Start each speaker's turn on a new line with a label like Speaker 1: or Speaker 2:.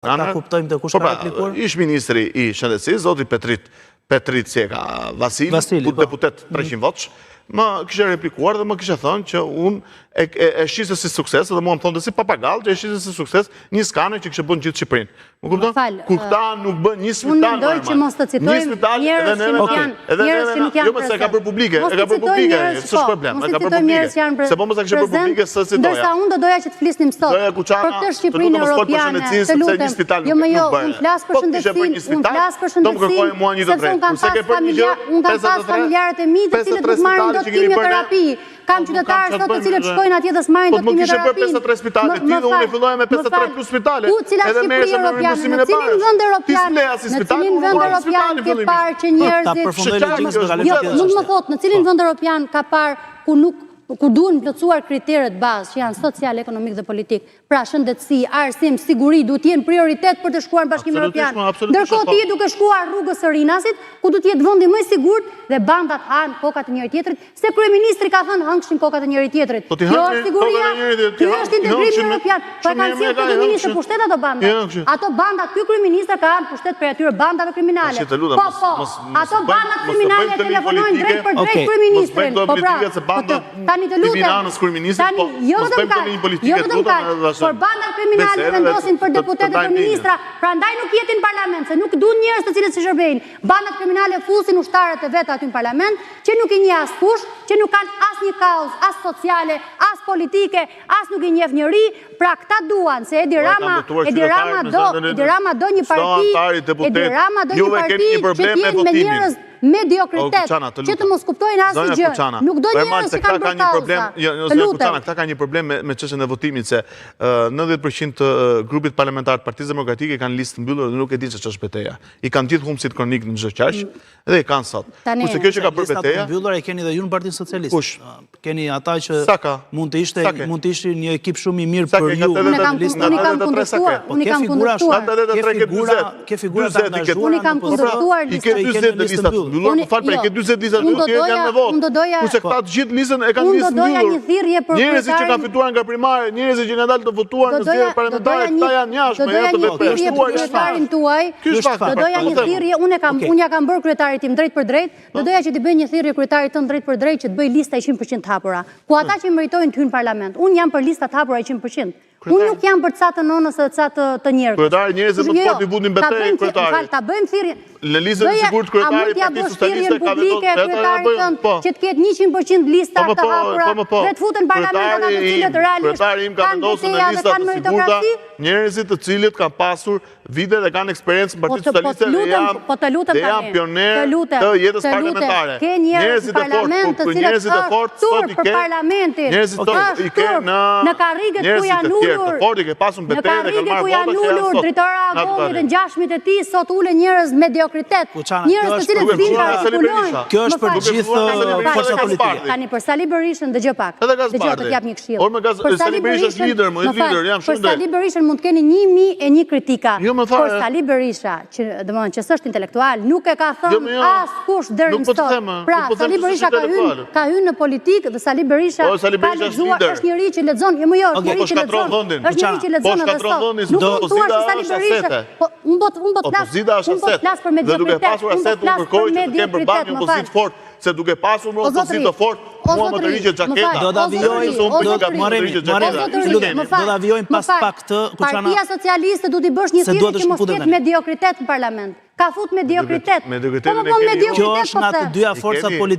Speaker 1: Ta kuptojmë të kush ka replikuar?
Speaker 2: Ish ministri i shëndetësisë, zoti Petrit Ceka Vasili, deputet 300 votsh, më kishe replikuar dhe më kishe thënë që unë e shise si sukses, dhe mua më thonë dhe si papagall, që e shise si sukses një skane që kishe bën gjithë Shqipërinë. Më kupton? Kur këta nuk bën një spital.
Speaker 3: Unë mendoj që mos të citojmë njerëz që nuk janë
Speaker 2: jo, se e ka bërë publike, s'është problem, e ka bërë publike. Se po mos e kishe bërë publike s'e citoja.
Speaker 3: Ndërsa unë do doja që të flisnim sot për këtë Shqipërinë europiane. Të lutem. Jo, unë flas për shëndetësinë, unë flas për shëndetësinë, sepse unë kam pas familjarët e mi të cilët nuk marrin dot kimioterapë. Kam qytetarë sot të cilët shkojnë atje dhe s'marrin dot kimioterapë.
Speaker 2: Po më kishe bërë 53 spitale, ti dhe unë filloja me 53 plus spitale.
Speaker 3: Cila Shqipëri europiane, në cilin vend europian ke parë që njerëzit... Jo, nuk më thot, në cilin vend europian ka parë ku duhen plotësuar kriteret bazë që janë social, ekonomik dhe politik. Pra shëndetësi, arsim, siguri duhet jenë prioritet për të shkuar në Bashkimin Evropian. Ndërkohë ti duke shkuar rrugës së Rinasit, ku do të jetë vendi më i sigurt dhe bandat hanë kokat e njëri tjetrit, se kryeministri ka thënë hëngshin kokat e njëri tjetrit. Kjo është siguria, kjo është integrimi evropian. Po kanë sjellë kryeministri pushtet ato banda. Ato banda, ky kryeministër ka dhënë pushtet për atyre bandave kriminale. Po, ato bandat kriminale telefonojnë drejt për drejt kryeministrin. Po pra, tani të lutem. Jo vetëm kaq, por bandat kriminale vendosin për deputet dhe për ministra, prandaj nuk jetin në parlament, se nuk duan njerëz të cilët si shërbejnë. Bandat kriminale fusin ushtarët e vet aty në parlament, që nuk i njeh askush, që nuk kanë asnjë kauzë, as sociale, as politike, as nuk i njeh njëri, pra këta duan se Edi Rama do një parti që t'jenë me njerëz mediokritet, që të mos kuptojnë asnjë gjë. Nuk do njerëz që kanë bërë kauza. Të lutem.
Speaker 2: Këta kanë një problem me çështjen e votimit, se 90% të grupit parlamentar të Partisë Demokratike kanë listë mbyllur dhe nuk e di ç'është betejë. I kanë gjithë humbësit kronik në çdo qaq dhe i kanë sot. Kurse kjo që ka bërë betejë,
Speaker 1: mbyllur e keni edhe ju në Partinë Socialiste. Keni ata që mund të ishte një ekip shumë i mirë për ju.
Speaker 3: Unë kam kundërshtuar.
Speaker 1: Ke figura të angazhuara.
Speaker 3: Unë kam kundërshtuar listën.
Speaker 2: Më falë, për e ke 20 listat mbyllur, ti janë me votë. Kurse këta të gjithë listën e kanë listë mbyllur. Njerëzit që kanë fituar nga primare, njerëzit që kanë dalë të votuar në zgjedhjet parlamentare, këta janë jashtë,
Speaker 3: do doja një thirrje, unë ja kam bërë kryetarit tim drejt për drejt, do doja që t'i bëj një thirrje kryetarit tëm drejt për drejt që të bëj lista 100% të hapura. Ku ata që meritojnë të hyjnë në parlament. Unë jam për listat hapura 100%. Unë nuk jam për ca të nonës dhe ca të njerëz.
Speaker 2: Kryetari njerëzit më të fortë i vunin betejë kryetari.
Speaker 3: Ta bëjmë thirrje.
Speaker 2: Në listën e sigurt kryetari i Partisë Socialiste ka
Speaker 3: publike kryetarit tënd që të ketë 100% lista të hapura dhe të futen në parlament ata të cilët realisht kanë betejë dhe kanë meritokraci.
Speaker 2: Njerëzit të cilët kanë pasur vite dhe kanë eksperiencë në Partinë Socialiste dhe janë pionerë të jetës parlamentare.
Speaker 3: Ke njerëz në parlament të cilët sot i ke në karriget ku janë ullur, në karriget ku janë ullur dritora Avoni dhe ngjashmit e tij, sot ule njerëz mediokritet, njerëz të cilët vinë ta artikulojnë.
Speaker 1: Kjo është për gjithë forcat politike.
Speaker 3: Tani për Sali Berishën dëgjoj pak. Dëgjoj të jap një këshill.
Speaker 2: Për Sali Berisha është lider, jam shumë drejt.
Speaker 3: Për Sali Berishën mund të keni 1001 kritika. Por Sali Berisha, që s'është intelektual, nuk e ka thënë askush deri më sot. Pra, Sali Berisha ka hyrë në politikë dhe Sali Berisha ka lexuar, është njëri që lexon, është njëri që lexon edhe sot. Nuk do të thuash Sali Berisha, unë do të flas për mediokritet, unë do të flas për mediokritet, më fal.
Speaker 2: Se duke pasur më opozitë të fort, mua më të rigjet gjaketa.
Speaker 1: Do da vjojnë pas pak të...
Speaker 3: Partia Socialiste du t'i bësh një thirrje që mos ketë mediokritet në parlament. Ka fut mediokritet.
Speaker 1: Kjo është nga të dyja forcat politike.